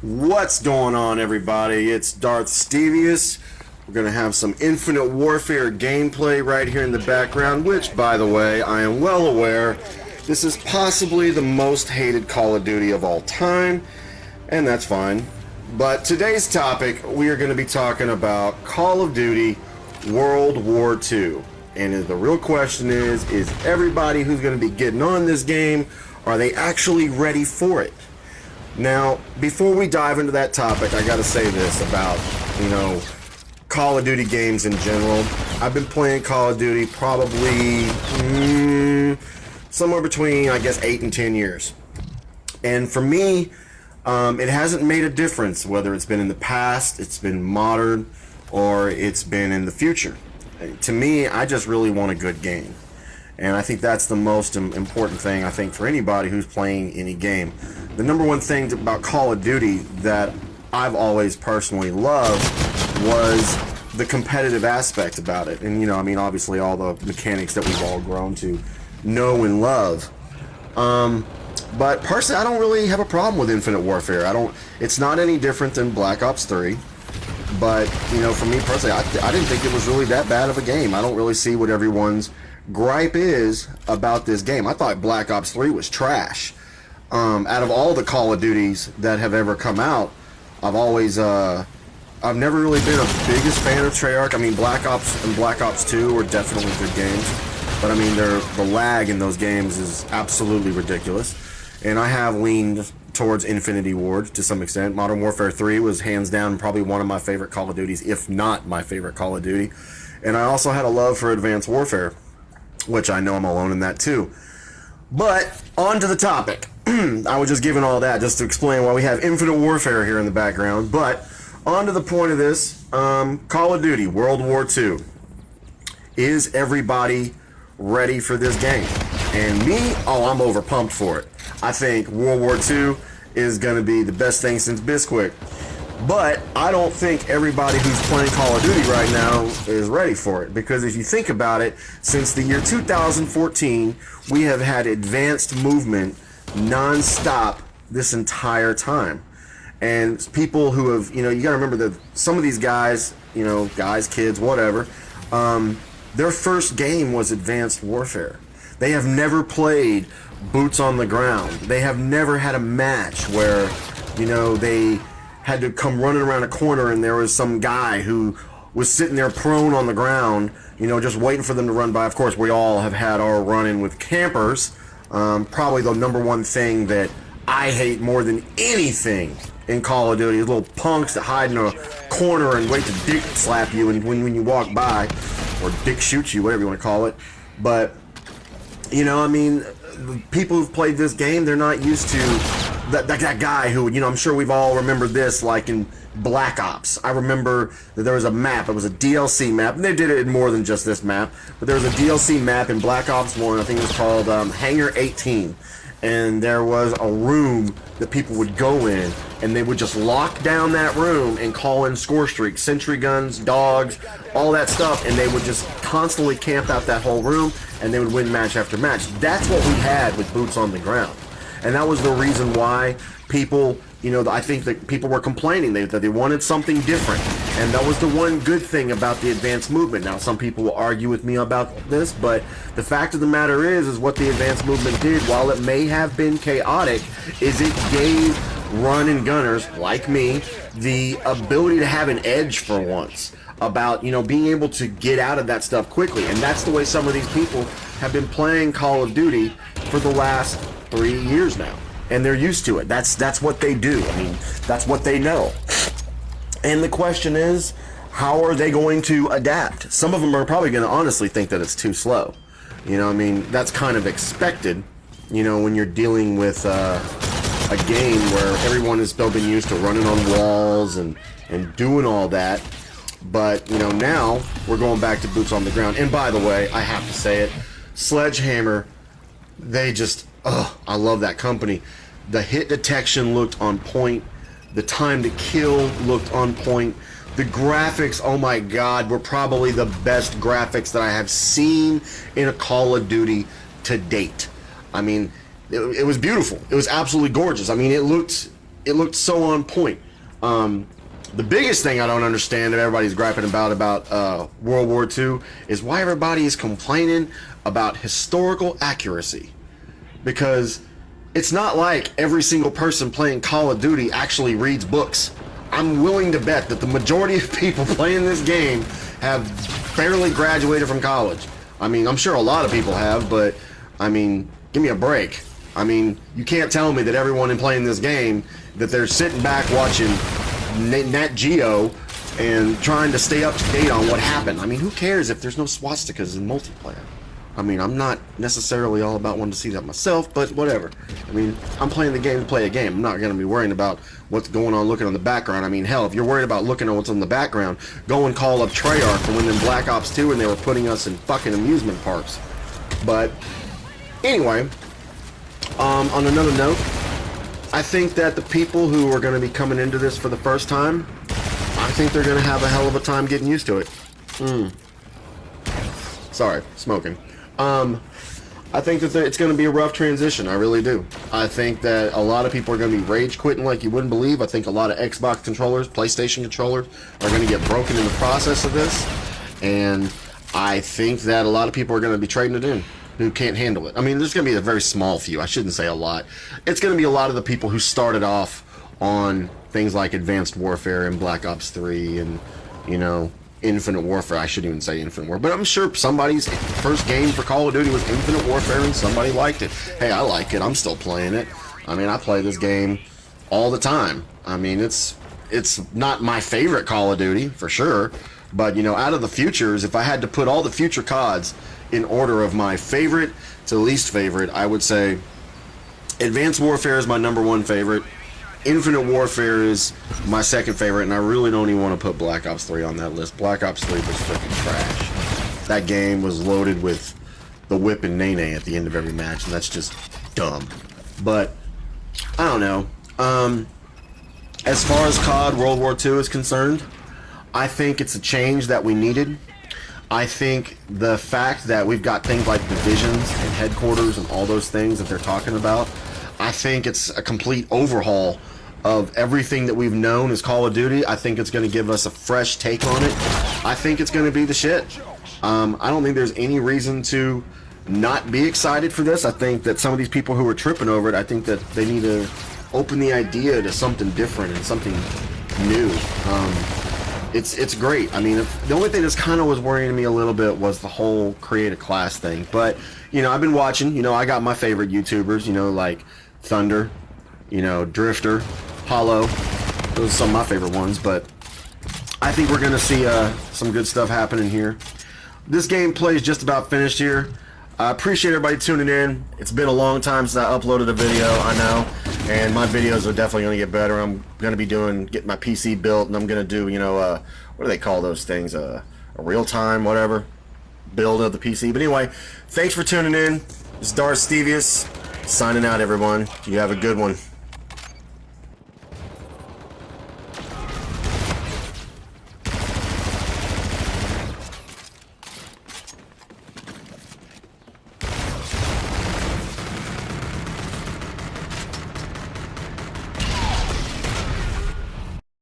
What's going on, everybody? It's Darth Stevius. We're going to have some Infinite Warfare gameplay right here in the background, which, by the way, I am well aware this is possibly the most hated Call of Duty of all time, and that's fine. But today's topic, we are going to be talking about Call of Duty World War II. And the real question is everybody who's going to be getting on this game, are they actually ready for it? Now, before we dive into that topic, I gotta say this about, Call of Duty games in general. I've been playing Call of Duty probably somewhere between, I guess, 8 and 10 years. And for me, it hasn't made a difference whether it's been in the past, it's been modern, or it's been in the future. To me, I just really want a good game. And I think that's the most important thing, I think, for anybody who's playing any game. The number one thing about Call of Duty that I've always personally loved was the competitive aspect about it. And, obviously all the mechanics that we've all grown to know and love. But personally, I don't really have a problem with Infinite Warfare. It's not any different than Black Ops 3. But, for me personally, I didn't think it was really that bad of a game. I don't really see what everyone's gripe is about this game. I thought Black Ops 3 was trash. Out of all the Call of Duties that have ever come out, I've never really been a biggest fan of Treyarch. I mean, Black Ops and Black Ops 2 were definitely good games, but I mean, the lag in those games is absolutely ridiculous. And I have leaned towards Infinity Ward to some extent. Modern Warfare 3 was hands down probably one of my favorite Call of Duties, if not my favorite Call of Duty. And I also had a love for Advanced Warfare, which I know I'm alone in that too. But on to the topic. I was just giving all that just to explain why we have Infinite Warfare here in the background. But on to the point of this, Call of Duty World War II. Is everybody ready for this game? And me, I'm overpumped for it. I think World War II is going to be the best thing since Bisquick. But I don't think everybody who's playing Call of Duty right now is ready for it. Because if you think about it, since the year 2014, we have had advanced movement non-stop this entire time. And people who have, you got to remember that some of these guys, guys, kids, whatever, their first game was Advanced Warfare. They have never played boots on the ground. They have never had a match where, they had to come running around a corner and there was some guy who was sitting there prone on the ground, just waiting for them to run by. Of course, we all have had our run-in with campers. Probably the number one thing that I hate more than anything in Call of Duty is little punks that hide in a corner and wait to dick slap you when you walk by, or dick shoot you, whatever you want to call it. But, people who've played this game, they're not used to that guy who, I'm sure we've all remembered this, like in Black Ops. I remember that there was a map, it was a DLC map, and they did it in more than just this map, but there was a DLC map in Black Ops 1, I think it was called Hangar 18, and there was a room that people would go in, and they would just lock down that room and call in score streaks, sentry guns, dogs, all that stuff, and they would just constantly camp out that whole room, and they would win match after match. That's what we had with boots on the ground. And that was the reason why people, I think that people were complaining that they wanted something different. And that was the one good thing about the advanced movement. Now, some people will argue with me about this, but the fact of the matter is what the advanced movement did, while it may have been chaotic, is it gave run and gunners, like me, the ability to have an edge for once about, being able to get out of that stuff quickly. And that's the way some of these people have been playing Call of Duty for the last 3 years now, and they're used to it. That's what they do. I mean, that's what they know. And the question is, how are they going to adapt? Some of them are probably going to honestly think that it's too slow. That's kind of expected, when you're dealing with a game where everyone has still been used to running on walls and doing all that. But, now we're going back to boots on the ground. And by the way, I have to say it, Sledgehammer, they just, I love that company. The hit detection looked on point. The time to kill looked on point. The graphics, oh my god, were probably the best graphics that I have seen in a Call of Duty to date. I mean, it was beautiful. It was absolutely gorgeous. I mean, it looked it looked so on point. The biggest thing I don't understand that everybody's griping about World War II is why everybody is complaining about historical accuracy. Because it's not like every single person playing Call of Duty actually reads books. I'm willing to bet that the majority of people playing this game have barely graduated from college. I mean, I'm sure a lot of people have, but I mean, give me a break. I mean, you can't tell me that everyone in playing this game, that they're sitting back watching Nat Geo and trying to stay up to date on what happened. I mean, who cares if there's no swastikas in multiplayer? I mean, I'm not necessarily all about wanting to see that myself, but whatever. I mean, I'm playing the game to play a game. I'm not going to be worrying about what's going on looking on the background. I mean, hell, if you're worried about looking at what's on the background, go and call up Treyarch for when in Black Ops 2 and they were putting us in fucking amusement parks. But anyway, on another note, I think that the people who are going to be coming into this for the first time, I think they're going to have a hell of a time getting used to it. Sorry, smoking. I think that it's going to be a rough transition. I really do. I think that a lot of people are going to be rage quitting like you wouldn't believe. I think a lot of Xbox controllers, PlayStation controllers are going to get broken in the process of this. And I think that a lot of people are going to be trading it in who can't handle it. I mean, there's going to be a very small few. I shouldn't say a lot. It's going to be a lot of the people who started off on things like Advanced Warfare and Black Ops 3 and, you know, Infinite Warfare. I shouldn't even say Infinite Warfare, but I'm sure somebody's first game for Call of Duty was Infinite Warfare and somebody liked it. Hey, I like it. I'm still playing it. I mean, I play this game all the time. I mean, it's not my favorite Call of Duty for sure, but you know, out of the futures, if I had to put all the future CODs in order of my favorite to least favorite, I would say Advanced Warfare is my #1 favorite. Infinite Warfare is my second favorite, and I really don't even want to put Black Ops 3 on that list. Black Ops 3 was freaking trash. That game was loaded with the whip and nay-nay at the end of every match, and that's just dumb. But, I don't know. As far as COD World War II is concerned, I think it's a change that we needed. I think the fact that we've got things like divisions and headquarters and all those things that they're talking about, I think it's a complete overhaul of everything that we've known as Call of Duty. I think it's going to give us a fresh take on it. I think it's going to be the shit. I don't think there's any reason to not be excited for this. I think that some of these people who are tripping over it, I think that they need to open the idea to something different and something new. It's great. I mean, the only thing that's kind of was worrying me a little bit was the whole create a class thing. But, you know, I've been watching, you know, I got my favorite YouTubers, you know, like Thunder, you know, Drifter, Hollow. Those are some of my favorite ones, but I think we're going to see some good stuff happening here. This gameplay is just about finished here. I appreciate everybody tuning in. It's been a long time since I uploaded a video, I know, and my videos are definitely going to get better. I'm going to be getting my PC built, and I'm going to do, you know, what do they call those things? A real-time, whatever, build of the PC. But anyway, thanks for tuning in. This is Darth Stevius, signing out, everyone. You have a good one.